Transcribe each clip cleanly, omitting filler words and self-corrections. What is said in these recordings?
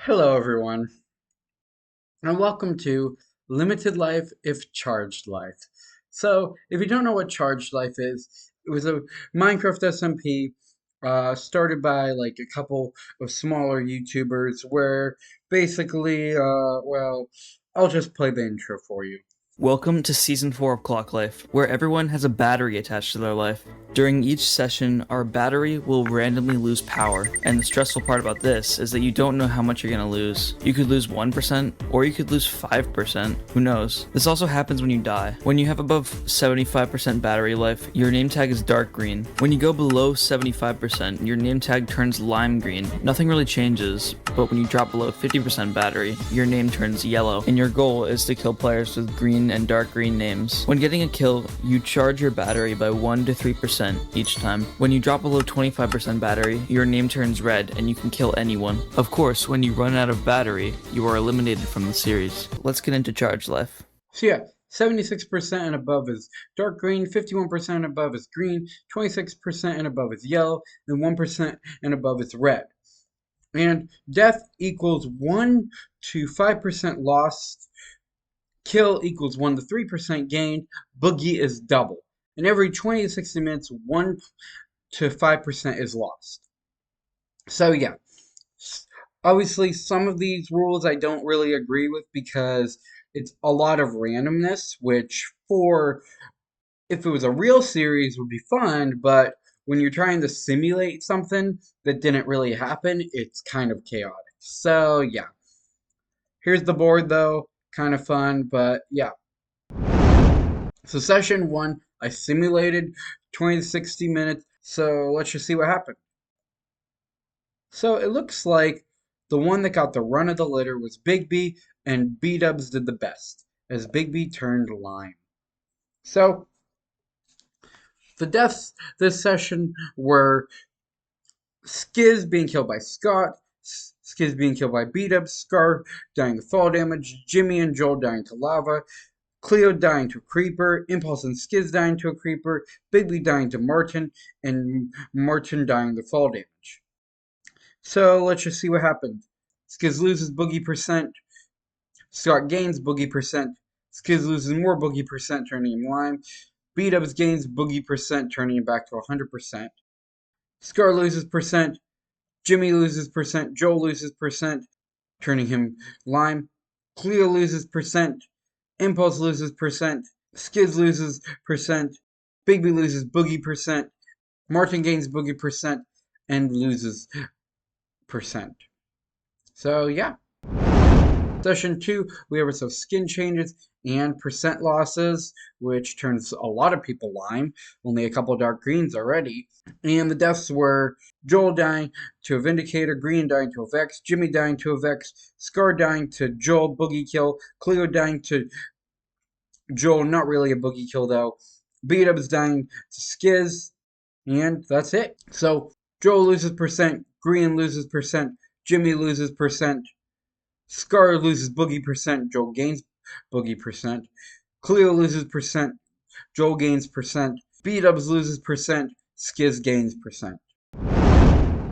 Hello, everyone, and welcome to Limited Life if Charged Life. So, if you don't know what Charged Life is, it was a Minecraft SMP started by like a couple of smaller YouTubers where basically, I'll just play the intro for you. Welcome to Season 4 of Clock Life, where everyone has a battery attached to their life. During each session, our battery will randomly lose power, and the stressful part about this is that you don't know how much you're gonna lose. You could lose 1%, or you could lose 5%, who knows. This also happens when you die. When you have above 75% battery life, your name tag is dark green. When you go below 75%, your name tag turns lime green. Nothing really changes, but when you drop below 50% battery, your name turns yellow, and your goal is to kill players with green and dark green names. When getting a kill, you charge your battery by 1 to 3% each time. When you drop below 25% battery, your name turns red and you can kill anyone. Of course, when you run out of battery, you are eliminated from the series. Let's get into Charge Life. So, yeah. 76% and above is dark green, 51% and above is green, 26% and above is yellow, and 1% and above is red. And death equals 1 to 5% lost. Kill equals 1 to 3% gained. Boogie is double. And every 20 to 60 minutes, 1 to 5% is lost. So, yeah. Obviously, some of these rules I don't really agree with because it's a lot of randomness, which if it was a real series would be fun, but when you're trying to simulate something that didn't really happen, it's kind of chaotic. So, yeah. Here's the board though, kind of fun, but yeah. So session 1, I simulated 20 to 60 minutes, so let's just see what happened. So it looks like the one that got the run of the litter was Big B, and B-Dubs did the best, as Big B turned lime. So the deaths this session were Skiz being killed by Scott, Skiz being killed by B-Dubs, Scar dying to fall damage, Jimmy and Joel dying to lava, Cleo dying to a creeper, Impulse and Skiz dying to a creeper, Bigby dying to Martin, and Martin dying to fall damage. So let's just see what happened. Skiz loses boogie percent, Scott gains boogie percent, Skiz loses more boogie percent, turning him lime, B-Dubs gains boogie percent, turning him back to 100%. Scar loses percent, Jimmy loses percent, Joel loses percent, turning him lime. Cleo loses percent, Impulse loses percent, Skiz loses percent, Bigby loses boogie percent, Martin gains boogie percent, and loses percent. So yeah. Session 2, we have some skin changes and percent losses, which turns a lot of people lime. Only a couple dark greens already. And the deaths were Joel dying to a Vindicator, Green dying to a Vex, Jimmy dying to a Vex, Scar dying to Joel, Boogie Kill, Cleo dying to Joel, not really a Boogie Kill though, B-Dubs dying to Skiz, and that's it. So Joel loses percent, Green loses percent, Jimmy loses percent, Scar loses boogie percent, Joel gains boogie percent. Cleo loses percent, Joel gains percent. B-Dubs loses percent, Skiz gains percent.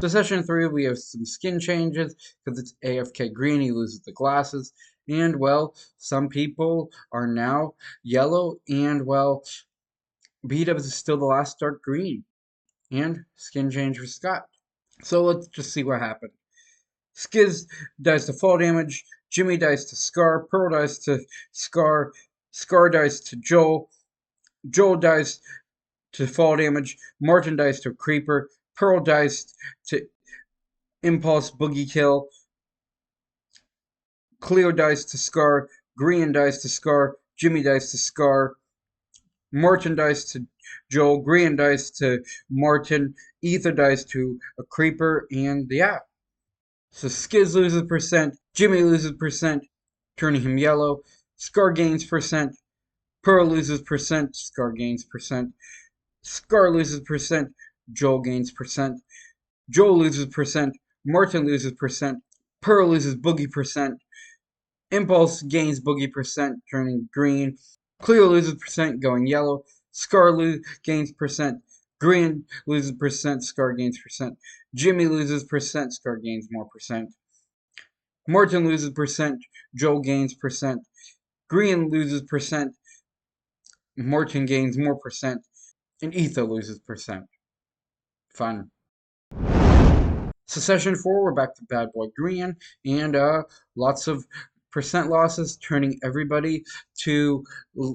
So session 3, we have some skin changes, because it's AFK green, he loses the glasses. And, well, some people are now yellow, and, well, B-Dubs is still the last dark green. And skin change for Scott. So let's just see what happened. Skiz dies to fall damage, Jimmy dies to Scar, Pearl dies to Scar, Scar dies to Joel, Joel dies to fall damage, Martin dies to Creeper, Pearl dies to Impulse Boogie Kill, Cleo dies to Scar, Green dies to Scar, Jimmy dies to Scar, Martin dies to Joel, Green dies to Martin, Ether dies to a Creeper, and yeah. So Skiz loses percent, Jimmy loses percent, turning him yellow. Scar gains percent, Pearl loses percent, Scar gains percent. Scar loses percent, Joel gains percent. Joel loses percent, Martin loses percent. Pearl loses boogie percent. Impulse gains boogie percent, turning green. Cleo loses percent, going yellow. Scar gains percent. Green loses percent, Scar gains percent. Jimmy loses percent, Scar gains more percent. Martin loses percent, Joel gains percent. Green loses percent, Martin gains more percent. And Etho loses percent. Fun. So session 4, we're back to Bad Boy Green, and lots of percent losses, turning everybody to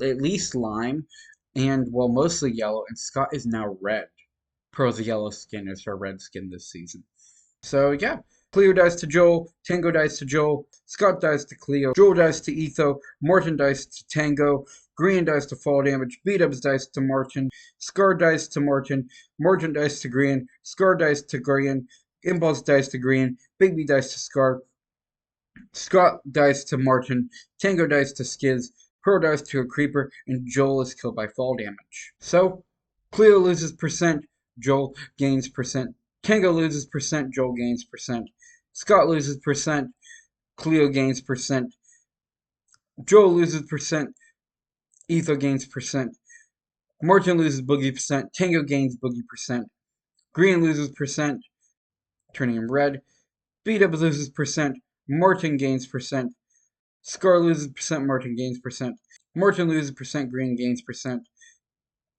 at least lime, and well, mostly yellow, and Scott is now red. Pearl's yellow skin is her red skin this season. So yeah, Cleo dies to Joel, Tango dies to Joel, Scott dies to Cleo, Joel dies to Etho, Martin dies to Tango, Green dies to fall damage, B-Dubs dies to Martin, Scar dies to Martin, Martin dies to Green, Scar dies to Green, Impulse dies to Green, Big B dies to Scar, Scott dies to Martin, Tango dies to Skiz, Pearl dies to a Creeper, and Joel is killed by fall damage. So, Cleo loses percent, Joel gains percent. Tango loses percent, Joel gains percent. Scott loses percent, Cleo gains percent. Joel loses percent, Etho gains percent. Martin loses boogie percent, Tango gains boogie percent. Green loses percent, turning him red. B-Dub loses percent, Martin gains percent. Scar loses percent, Martin gains percent. Martin loses percent, Green gains percent,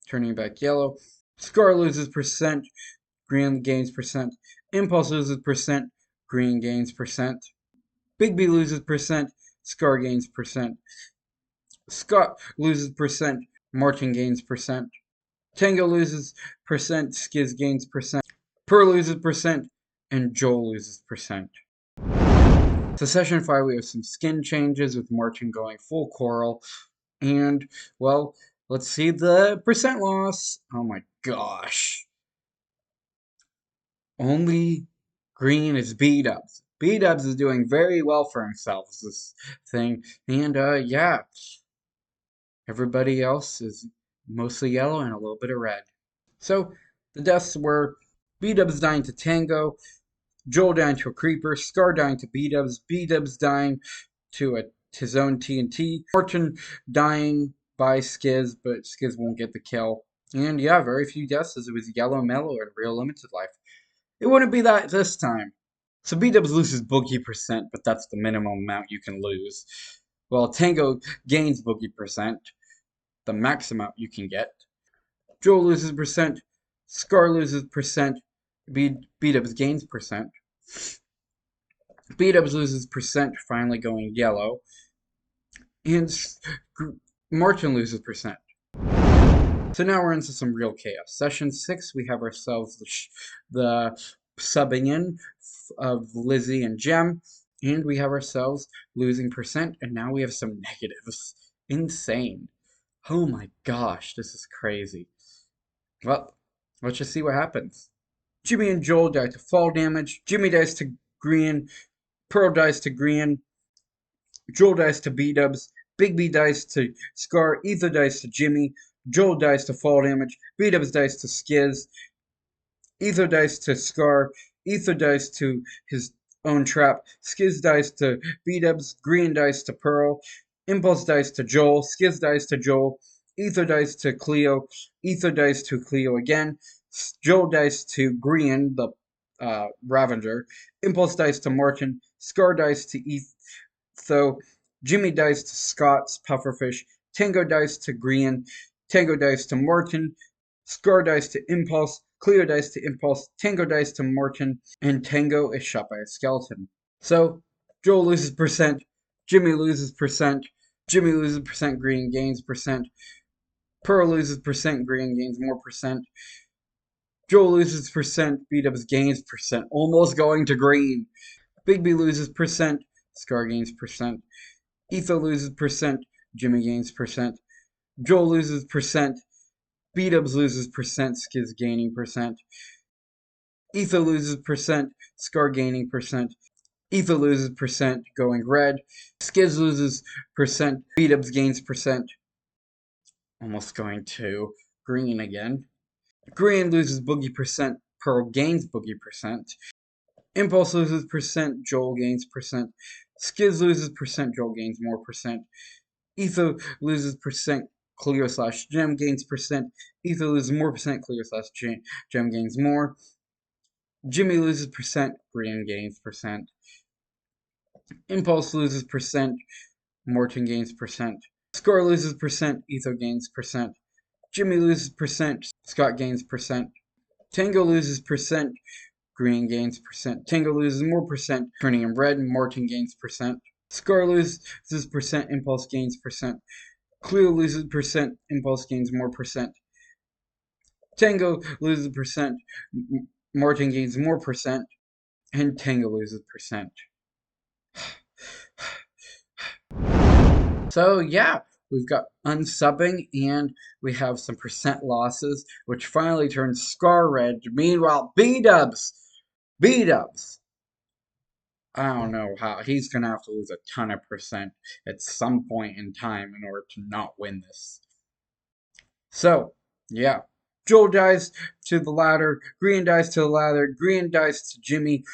turning back yellow. Scar loses percent, Green gains percent. Impulse loses percent, Green gains percent. Big B loses percent, Scar gains percent. Scott loses percent, Martin gains percent. Tango loses percent, Skiz gains percent. Pearl loses percent, and Joel loses percent. So session 5, we have some skin changes with Martin going full coral. And, well, let's see the percent loss. Oh my gosh. Only Green is B-Dubs. B-Dubs is doing very well for himself, this thing. And, yeah. Everybody else is mostly yellow and a little bit of red. So, the deaths were B-Dubs dying to Tango, Joel dying to a Creeper, Scar dying to B-Dubs, B-Dubs dying to his own TNT, Martin dying by Skiz, but Skiz won't get the kill. And yeah, very few deaths as it was Yellow Mellow in real limited life. It wouldn't be that this time. So B-Dubs loses boogie percent, but that's the minimum amount you can lose. While Tango gains boogie percent, the max amount you can get. Joel loses percent, Scar loses percent, B-Dubs gains percent. B-Dubs loses percent, finally going yellow. And Martin loses percent. So now we're into some real chaos. Session 6, we have ourselves the subbing in of Lizzie and Jem, and we have ourselves losing percent, and now we have some negatives. Insane. Oh my gosh, this is crazy. Well, let's just see what happens. Jimmy and Joel die to fall damage. Jimmy dies to Green. Pearl dies to Green. Joel dies to B-Dubs. Big B dies to Scar. Ether dies to Jimmy. Joel dies to fall damage. B-Dubs dies to Skiz. Ether dies to Scar. Ether dies to his own trap. Skiz dies to B-Dubs. Green dies to Pearl. Impulse dies to Joel. Skiz dies to Joel. Ether dies to Cleo. Ether dies to Cleo again. Joel dies to Green, the Ravager. Impulse dies to Martin. Scar dies to Etho. Jimmy dies to Scott's Pufferfish. Tango dies to Green. Tango dies to Martin. Scar dies to Impulse. Cleo dies to Impulse. Tango dies to Martin. And Tango is shot by a skeleton. So, Joel loses percent. Jimmy loses percent. Jimmy loses percent. Green gains percent. Pearl loses percent. Green gains more percent. Joel loses percent. B-Dubs gains percent. Almost going to Green. Big B loses percent. Scar gains percent. Etho loses percent. Jimmy gains percent. Joel loses percent. B-Dubs loses percent. Skiz gaining percent. Etho loses percent. Scar gaining percent. Etho loses percent, going red. Skiz loses percent. B-Dubs gains percent. Almost going to Green again. Green loses boogie percent. Pearl gains boogie percent. Impulse loses percent. Joel gains percent. Skiz loses percent. Joel gains more percent. Etho loses percent. Cleo / Gem gains percent. Etho loses more percent. Cleo / Gem gains more. Jimmy loses percent. Green gains percent. Impulse loses percent, Morton gains percent. Scar loses percent, Etho gains percent. Jimmy loses percent, Scott gains percent. Tango loses percent, Green gains percent. Tango loses more percent, turning him red, Morton gains percent. Scar loses percent, Impulse gains percent. Cleo loses percent, Impulse gains more percent. Tango loses percent, Morton gains more percent. And Tango loses percent. So yeah, we've got unsubbing and we have some percent losses, which finally turns Scar red. Meanwhile, B-Dubs, I don't know how, he's gonna have to lose a ton of percent at some point in time in order to not win this. So, yeah. Joel dies to the ladder, Green dies to the ladder, Green dies to Jimmy,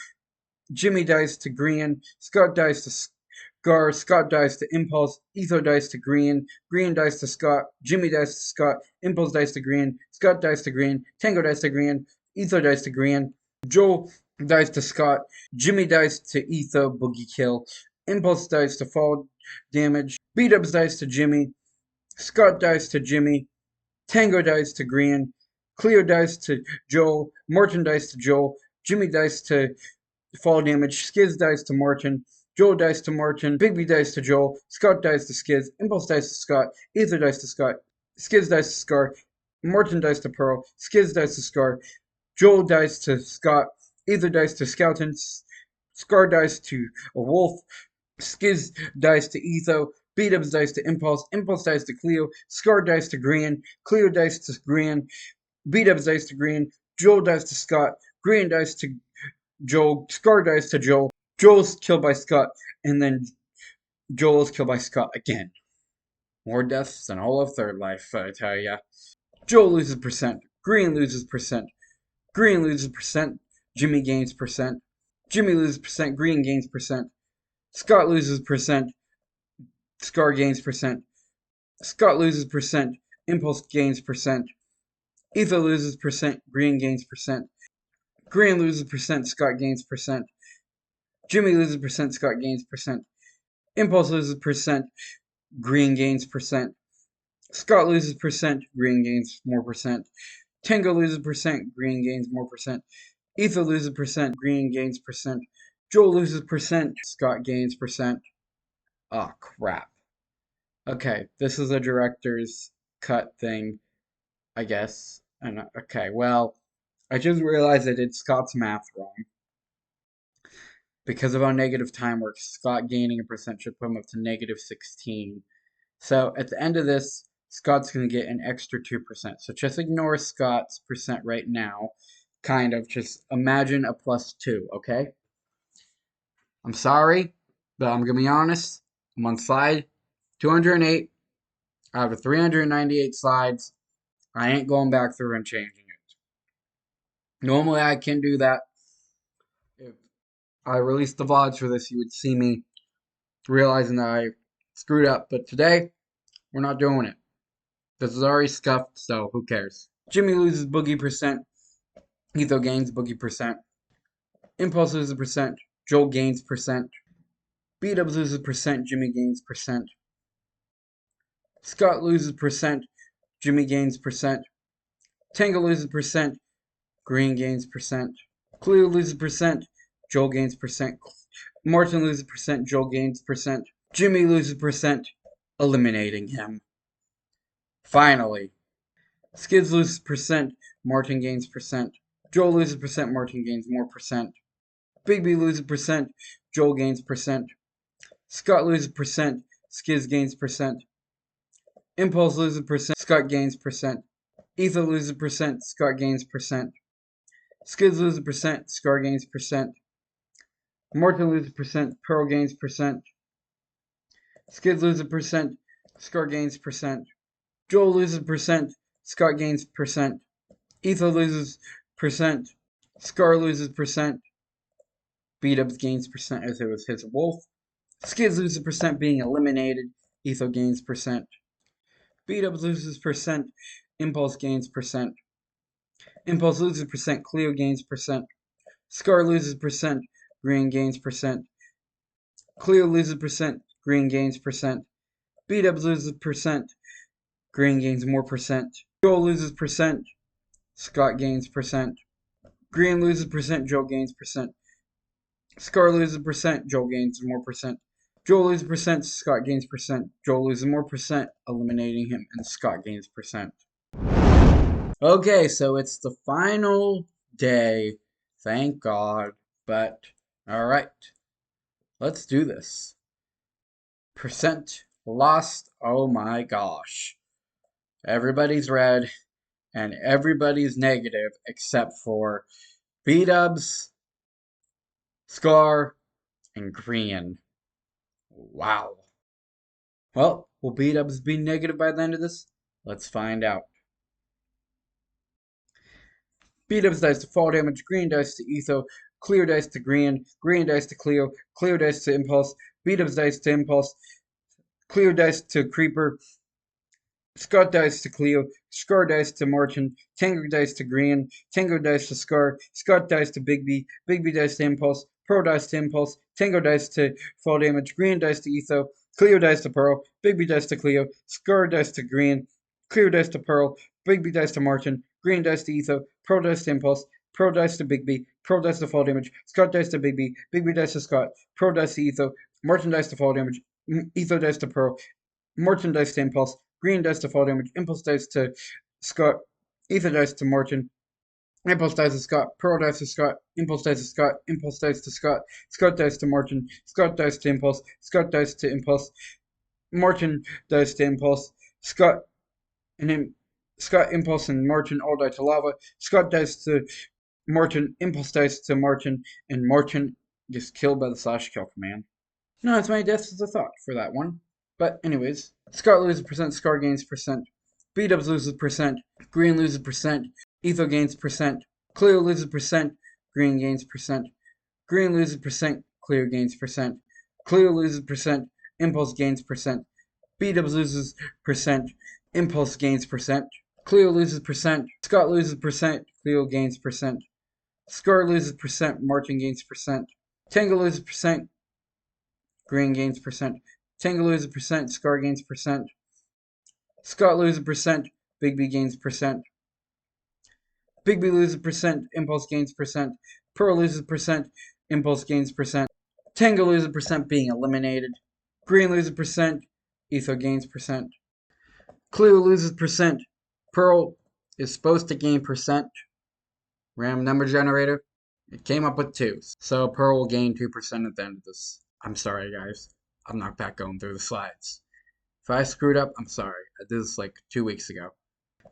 Jimmy dies to Green, Scott dies to Scar, Scott dies to Impulse, Etho dies to Green, Green dies to Scott, Jimmy dies to Scott, Impulse dies to Green, Scott dies to Green, Tango dies to Green, Etho dies to Green, Joel dies to Scott, Jimmy dies to Etho, Boogie Kill, Impulse dies to Fall Damage, B-Dubs dies to Jimmy, Scott dies to Jimmy, Tango dies to Green, Cleo dies to Joel, Morton dies to Joel, Jimmy dies to Fall Damage, Skiz dies to Morton, Joel dies to Morton, Bigby dies to Joel, Scott dies to Skiz, Impulse dies to Scott, Ether dies to Scott, Skiz dies to Scar, Morton dies to Pearl, Skiz dies to Scar, Joel dies to Scott, Ether dies to Skeleton, Scar dies to a wolf, Skiz dies to Etho, B-Dubs dies to Impulse, Impulse dies to Cleo, Scar dies to Green, Cleo dies to Green, B-Dubs dies to Green, Joel dies to Scott, Green dies to Joel, Scar dies to Joel, Joel's killed by Scott, and then Joel's killed by Scott again. More deaths than all of Third Life, I tell ya. Joel loses percent, Green loses percent, Green loses percent, Jimmy gains percent, Jimmy loses percent, Green gains percent, Scott loses percent, Scar gains percent, Scott loses percent, Impulse gains percent, Etho loses percent, Green gains percent, Green loses percent, Scott gains percent, Jimmy loses percent, Scott gains percent, Impulse loses percent, Green gains percent, Scott loses percent, Green gains more percent, Tango loses percent, Green gains more percent, Etho loses percent, Green gains percent, Joel loses percent, Scott gains percent. Oh crap. Okay, this is a director's cut thing, I guess. And okay, well, I just realized I did Scott's math wrong. Because of how negative time works, Scott gaining a percent should put him up to negative 16. So at the end of this, Scott's going to get an extra 2%. So just ignore Scott's percent right now. Kind of. Just imagine a plus 2, okay? I'm sorry, but I'm going to be honest. I'm on slide 208 out of 398 slides. I ain't going back through and changing it. Normally I can do that. If I released the VODs for this, you would see me realizing that I screwed up. But today, we're not doing it. This is already scuffed, so who cares? Jimmy loses boogie percent. Etho gains boogie percent. Impulse loses percent. Joel gains percent. B-Dubs loses percent. Jimmy gains percent. Scott loses percent. Jimmy gains percent. Tango loses percent. Green gains percent. Cleo loses percent. Joel gains percent. Martin loses percent. Joel gains percent. Jimmy loses percent, eliminating him. Finally, Skids loses percent. Martin gains percent. Joel loses percent. Martin gains more percent. Bigby loses percent. Joel gains percent. Scott loses percent. Skids gains percent. Impulse loses percent. Scott gains percent. Ether loses percent. Scott gains percent. Skids loses percent. Scar gains percent. Martin loses percent. Pearl gains percent. Skids loses percent. Scar gains percent. Joel loses percent. Scott gains percent. Ether loses percent. Scar loses percent. B-Dubs gains percent as it was his wolf. Skids loses percent being eliminated. Etho gains percent. B-Dubs loses percent. Impulse gains percent. Impulse loses percent. Cleo gains percent. Scar loses percent. Green gains percent. Cleo loses percent, green gains percent. B-Dubs loses percent, green gains more percent. Joel loses percent, Scott gains percent. Green loses percent, Joel gains percent. Scar loses percent, Joel gains more percent. Joel loses percent, Scott gains percent. Joel loses more percent, eliminating him, and Scott gains percent. Okay, so it's the final day. Thank God. But, alright, let's do this. Percent lost. Oh my gosh. Everybody's red and everybody's negative except for B-Dubs, Scar, and Green. Wow. Well, will B-Dubs be negative by the end of this? Let's find out. B-Dubs dice to fall damage, Green dice to Etho, Clear dice to Green, Green dice to Cleo, Clear dice to Impulse, B-Dubs dice to Impulse, Clear dice to Creeper, Scott dice to Cleo, Scar dice to Martin, Tango dice to Green, Tango dice to Scar, Scott dice to Bigby, Bigby dice to Impulse, Pro dice to Impulse, Tango dice to fall damage, Green dice to Etho, Cleo dice to Pearl, Bigby dice to Cleo, Scar dice to Green, Cleo dice to Pearl, Bigby dice to Martin, Green dice to Etho, Pro dice to Impulse, Pro dice to Bigby, Pro dice to fall damage, Scott dice to Bigby, Bigby dice to Scott, Pro dice to Etho, Martin dice to fall damage, Etho dice to Pearl, Martin dice to Impulse, Green dice to fall damage, Impulse dice to Scott, Ether dice to Martin, Impulse dice to Scott, Pearl dice to Scott, Impulse dice to Scott, Impulse dice to Scott, Scott dice to Martin, Scott dice to Impulse, Scott dice to Impulse, Martin dice to Impulse, Scott Scott, Impulse, and Martin all die to lava. Scott dice to Martin, Impulse dice to Martin, and Martin gets killed by the slash kill command. Not as many deaths as I thought for that one. But anyways, Scott loses percent, Scar gains percent. B-Dubs loses percent, Green loses percent, Etho gains percent, Cleo loses percent, Green gains percent. Green loses percent, Cleo gains percent. Cleo loses percent, Impulse gains percent. B-Dubs loses percent, Impulse gains percent. Cleo loses percent, Scott loses percent, Cleo gains percent. Scar loses percent, Martin gains percent. Tango loses percent, Green gains percent. Tango loses percent, Scar gains percent. Scott loses percent, Bigby gains percent. Bigby loses percent, Impulse gains percent. Pearl loses percent, Impulse gains percent. Tango loses percent, being eliminated. Green loses percent, Etho gains percent. Cleo loses percent. Pearl is supposed to gain percent. Random number generator. It came up with 2. So Pearl will gain 2% at the end of this. I'm sorry, guys. I'm not back going through the slides. If I screwed up, I'm sorry. I did this like 2 weeks ago.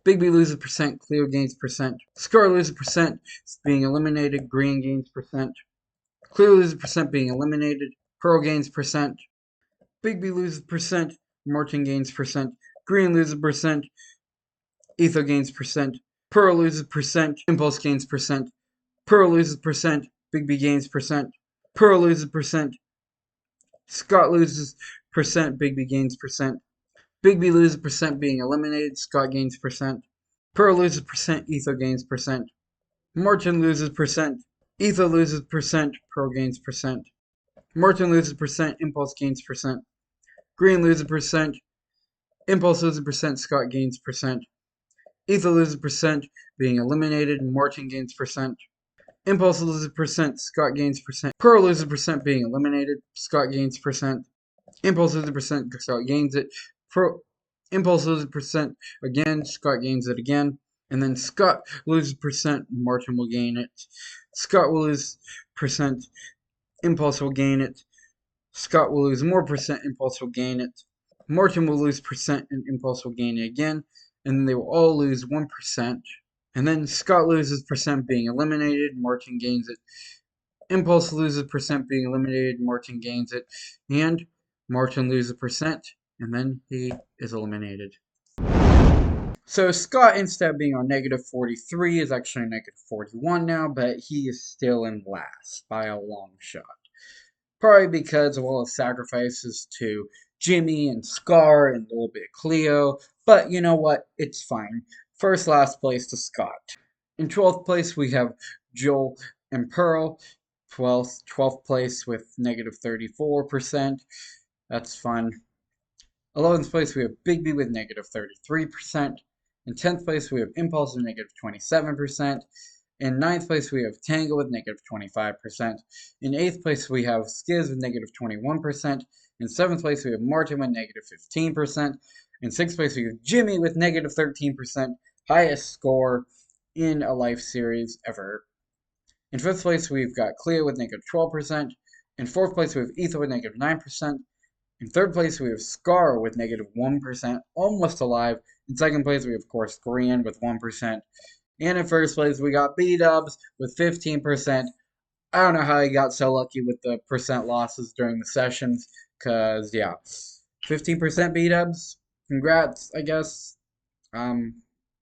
Bigby loses percent, Cleo gains percent. Scar loses percent, being eliminated. Green gains percent. Cleo loses percent, being eliminated. Pearl gains percent. Bigby loses percent, Martin gains percent. Green loses percent, Etho gains percent. Pearl loses percent, Impulse gains percent. Pearl loses percent, Bigby gains percent. Pearl loses percent, Scott loses percent, Bigby gains percent. Bigby loses percent, being eliminated. Scott gains percent. Pearl loses percent, Etho gains percent. Martin loses percent. Etho loses percent, Pearl gains percent. Martin loses percent, Impulse gains percent. Green loses percent. Impulse loses percent, Scott gains percent. Etho loses percent, being eliminated. Martin gains percent. Impulse loses percent, Scott gains percent. Pearl loses percent, being eliminated. Scott gains percent. Impulse loses percent, Scott gains it. Impulse loses percent again, Scott gains it again. And then Scott loses percent, Martin will gain it. Scott will lose percent, Impulse will gain it. Scott will lose more percent, Impulse will gain it. Martin will lose percent, and Impulse will gain it again. And then they will all lose 1%. And then Scott loses percent, being eliminated. Martin gains it. Impulse loses percent, being eliminated. Martin gains it. And Martin loses percent, and then he is eliminated. So Scott, instead of being on negative 43, is actually negative 41 now, but he is still in last by a long shot. Probably because of all the sacrifices to Jimmy and Scar and a little bit of Cleo, but you know what? It's fine. First, last place to Scott. In 12th place, we have Joel and Pearl. 12th place with negative 34%. That's fun. 11th place, we have Bigby with negative 33%. In 10th place, we have Impulse with negative 27%. In 9th place, we have Tango with negative 25%. In 8th place, we have Skiz with negative 21%. In 7th place, we have Martin with negative 15%. In 6th place, we have Jimmy with negative 13%, highest score in a life series ever. In 5th place, we've got Cleo with negative 12%. In 4th place, we have Ether with negative 9%. In 3rd place, we have Scar with negative 1%, almost alive. In 2nd place, we have, of course, Grand with 1%. And in 1st place, we got B-Dubs with 15%. I don't know how he got so lucky with the percent losses during the sessions, because, yeah, 15% B-Dubs. Congrats, I guess.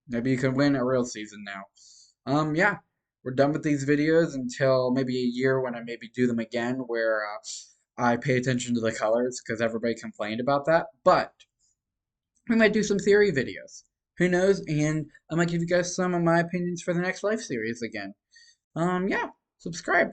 Maybe you can win a real season now. Yeah, we're done with these videos until maybe a year when I maybe do them again, where I pay attention to the colors because everybody complained about that. But we might do some theory videos. Who knows? And I might give you guys some of my opinions for the next life series again. Yeah, subscribe.